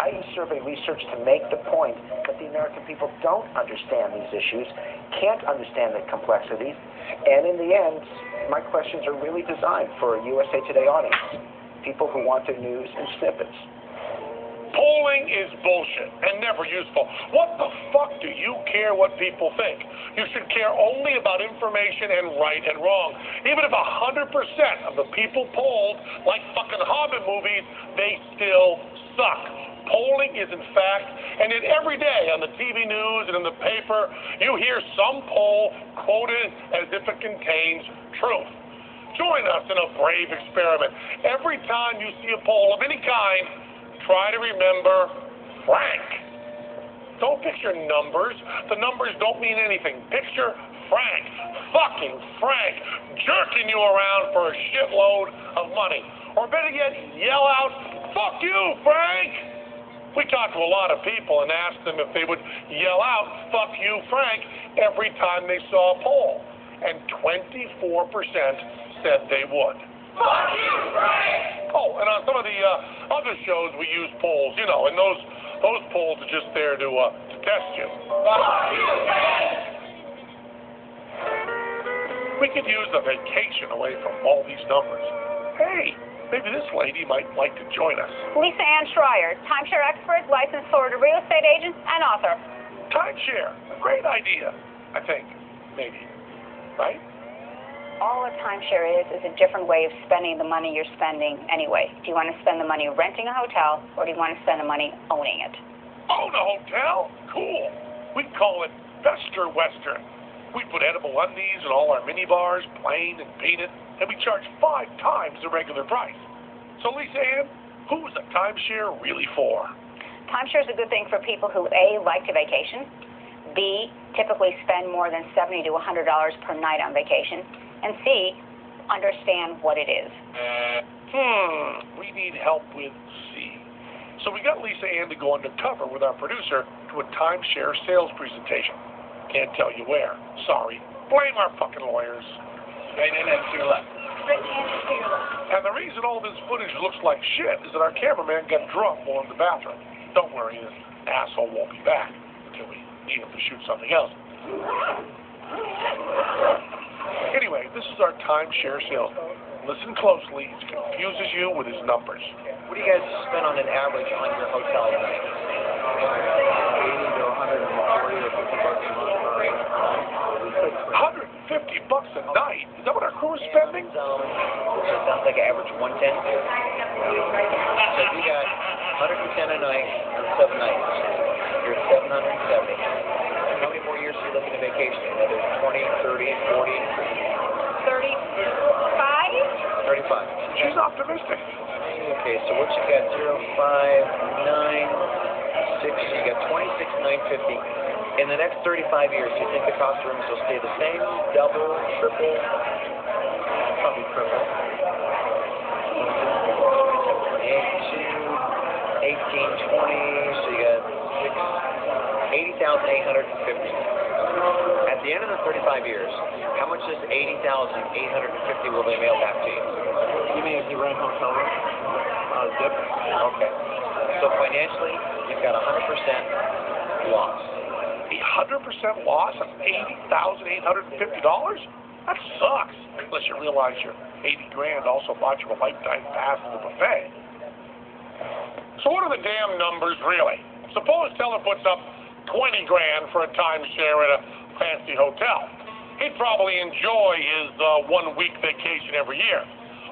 I use survey research to make the point that the American people don't understand these issues, can't understand the complexities, and in the end, my questions are really designed for a USA Today audience, people who want their news in snippets. Polling is bullshit and never useful. What the fuck do you care what people think? You should care only about information and right and wrong. Even if 100% of the people polled, like fucking Hobbit movies, they still suck. Polling is in fact, and every day on the TV news and in the paper, you hear some poll quoted as if it contains truth. Join us in a brave experiment. Every time you see a poll of any kind, try to remember Frank. Don't picture numbers. The numbers don't mean anything. Picture Frank. Fucking Frank jerking you around for a shitload of money. Or better yet, yell out, "Fuck you, Frank!" We talked to a lot of people and asked them if they would yell out, "Fuck you, Frank," every time they saw a poll. And 24% said they would. Fuck you, Frank! Oh, and on some of the other shows we use polls, you know, and those polls are just there to test you. Fuck you, Frank! We could use a vacation away from all these numbers. Hey, maybe this lady might like to join us. Lisa Ann Schreier, timeshare expert, licensed Florida real estate agent, and author. Timeshare, a great idea, I think, maybe, right? All a timeshare is a different way of spending the money you're spending anyway. Do you want to spend the money renting a hotel, or do you want to spend the money owning it? Own a hotel? Cool. We call it Bester Western. We put edible undies in all our mini bars, plain and painted, and we charge 5 times the regular price. So, Lisa Ann, who's a timeshare really for? Timeshare is a good thing for people who, A, like to vacation, B, typically spend more than $70 to $100 per night on vacation, and C, understand what it is. We need help with C. So we got Lisa Ann to go undercover with our producer to a timeshare sales presentation. Can't tell you where. Sorry. Blame our fucking lawyers. Right in and to your left. Right in and to your left. And the reason all this footage looks like shit is that our cameraman got drunk while in the bathroom. Don't worry, this asshole won't be back until we need him to shoot something else. Anyway, this is our timeshare salesman. Listen closely. He confuses you with his numbers. What do you guys spend on an average on your hotel night? 80 to 140 or 50 bucks a month. 150 bucks a night? Is that what our crew is spending? So it sounds like an average 110. So you got 110 a night on 7 nights. You're at 770. How many more years are you looking to vacation? Another 20, 30, 40? 35? 35. She's optimistic. Okay, so what you got? 059, 6, you got 26,950. In the next 35 years, do you think the cost of rooms will stay the same, double, triple? Probably triple. 18, 20, so you got 80,850. At the end of the 35 years, how much is 80,850 will they mail back to you? You mean if you rent hotel room? Zip? Okay. So financially, you've got 100% loss. 100% loss on $80,850? That sucks. Unless you realize your 80 grand also bought you a lifetime pass to the buffet. So what are the damn numbers really? Suppose Teller puts up 20 grand for a timeshare at a fancy hotel. He'd probably enjoy his 1-week vacation every year.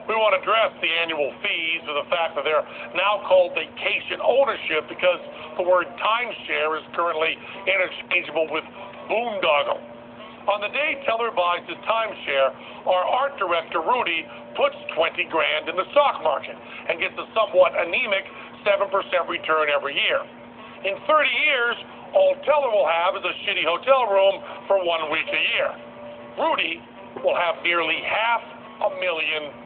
We want to address the annual fees or the fact that they're now called vacation ownership because the word timeshare is currently interchangeable with boondoggle. On the day Teller buys his timeshare, our art director, Rudy, puts 20 grand in the stock market and gets a somewhat anemic 7% return every year. In 30 years, all Teller will have is a shitty hotel room for 1 week a year. Rudy will have nearly $500,000.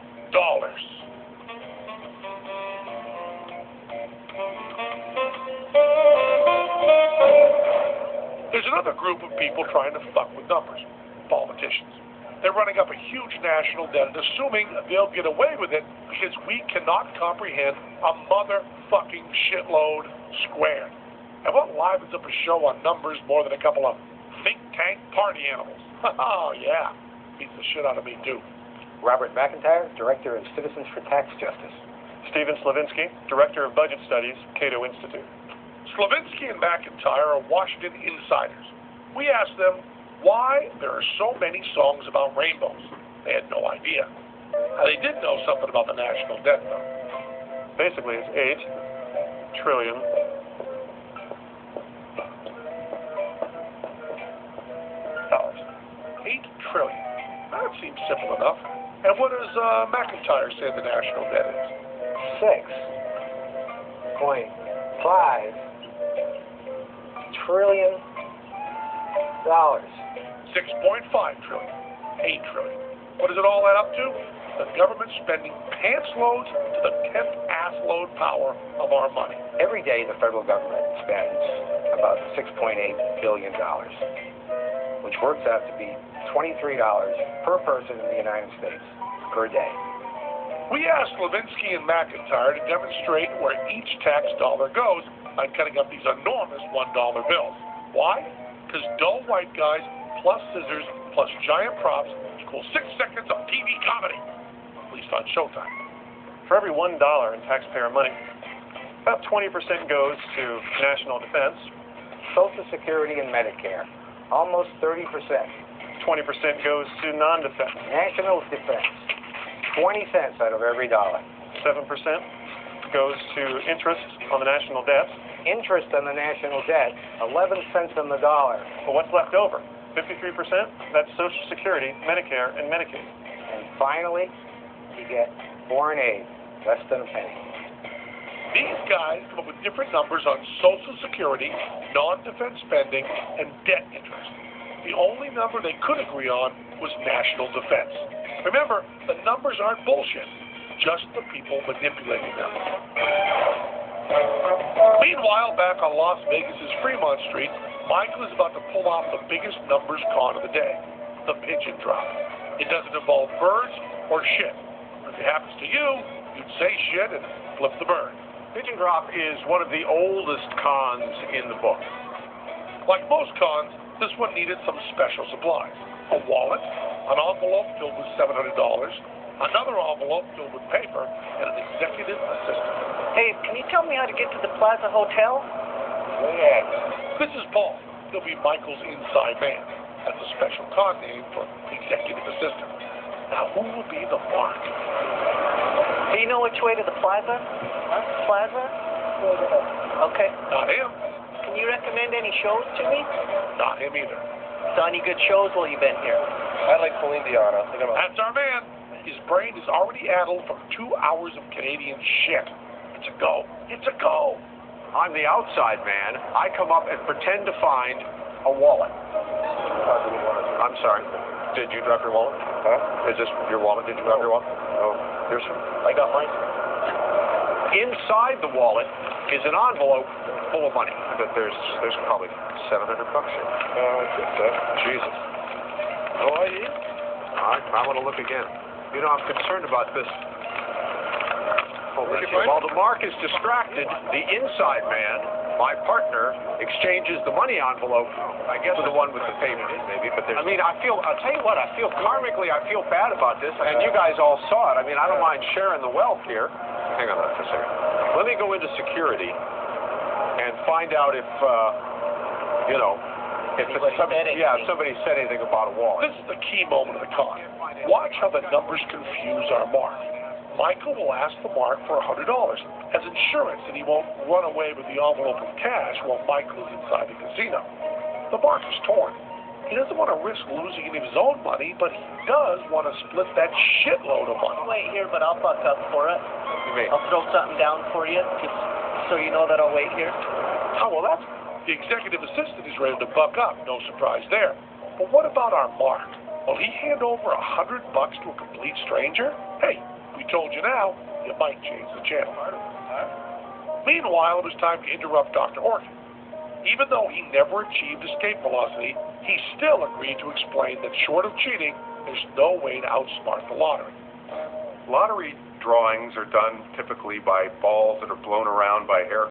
There's another group of people trying to fuck with numbers, politicians. They're running up a huge national debt and assuming they'll get away with it because we cannot comprehend a motherfucking shitload squared. And what livens up a show on numbers more than a couple of think tank party animals? Oh, yeah. Beats the shit out of me, too. Robert McIntyre, Director of Citizens for Tax Justice. Stephen Slavinsky, Director of Budget Studies, Cato Institute. Slavinsky and McIntyre are Washington insiders. We asked them why there are so many songs about rainbows. They had no idea. Now, they did know something about the national debt, though. Basically, it's $8 trillion. $8 trillion. That seems simple enough. And what does McIntyre say the national debt is? $6.5 trillion. 6.5 trillion. 8 trillion. What does it all add up to? The government spending pants loads to the 10th ass load power of our money. Every day, the federal government spends about $6.8 billion, which works out to be $23 per person in the United States per day. We asked Levinsky and McIntyre to demonstrate where each tax dollar goes by cutting up these enormous $1 bills. Why? Because dull white guys plus scissors plus giant props equals 6 seconds of TV comedy, at least on Showtime. For every $1 in taxpayer money, about 20% goes to national defense, Social Security and Medicare, almost 30%. 20% goes to non-defense, National defense, 20 cents out of every dollar. 7% goes to interest on the national debt. Interest on the national debt, 11 cents on the dollar. But what's left over? 53%? That's Social Security, Medicare, and Medicaid. And finally, you get foreign aid, less than a penny. These guys come up with different numbers on Social Security, non-defense spending, and debt interest. The only number they could agree on was national defense. Remember, the numbers aren't bullshit, just the people manipulating them. Meanwhile, back on Las Vegas's Fremont Street, Michael is about to pull off the biggest numbers con of the day, the pigeon drop. It doesn't involve birds or shit. If it happens to you, you'd say shit and flip the bird. Pigeon drop is one of the oldest cons in the book. Like most cons, this one needed some special supplies. A wallet, an envelope filled with $700, another envelope filled with paper, and an executive assistant. Hey, can you tell me how to get to the Plaza Hotel? This is Paul. He'll be Michael's inside man. That's a special con name for executive assistant. Now, who will be the mark? Do you know which way to the Plaza? Huh? Plaza? Okay. Not him. Can you recommend any shows to me? Not him either. Saw any good shows while you've been here? I like Celine Dion. I think That's our man. His brain is already addled from 2 hours of Canadian shit. It's a go. It's a go. I'm the outside man. I come up and pretend to find a wallet. I'm sorry. Did you drop your wallet? Huh? Is this your wallet? Did you drop your wallet? No. Here's one. I got mine. Inside the wallet is an envelope full of money. But there's probably $700 here. Jesus. Oh, yeah? All right, I want to look again. You know, I'm concerned about this. While the mark is distracted, the inside man, my partner, exchanges the money envelope, I guess, for the one with the paper, maybe. But there's, I mean, I'll tell you what, I feel karmically, I feel bad about this, and you guys all saw it. I mean, I don't mind sharing the wealth here. Hang on for a second. Let me go into security and find out if, you know, if somebody said anything about a wallet. This is the key moment of the con. Watch how the numbers confuse our mark. Michael will ask the mark for $100 as insurance that he won't run away with the envelope of cash while Michael is inside the casino. The mark is torn. He doesn't want to risk losing any of his own money, but he does want to split that shitload of money. I'll wait here, but I'll buck up for it. You mean? I'll throw something down for you, just so you know that I'll wait here. Oh, well, that's... The executive assistant is ready to buck up. No surprise there. But what about our mark? Will he hand over $100 to a complete stranger? Hey, we told you now, you might change the channel. Meanwhile, it was time to interrupt Dr. Horton. Even though he never achieved escape velocity, he still agreed to explain that short of cheating, there's no way to outsmart the lottery. Lottery drawings are done typically by balls that are blown around by air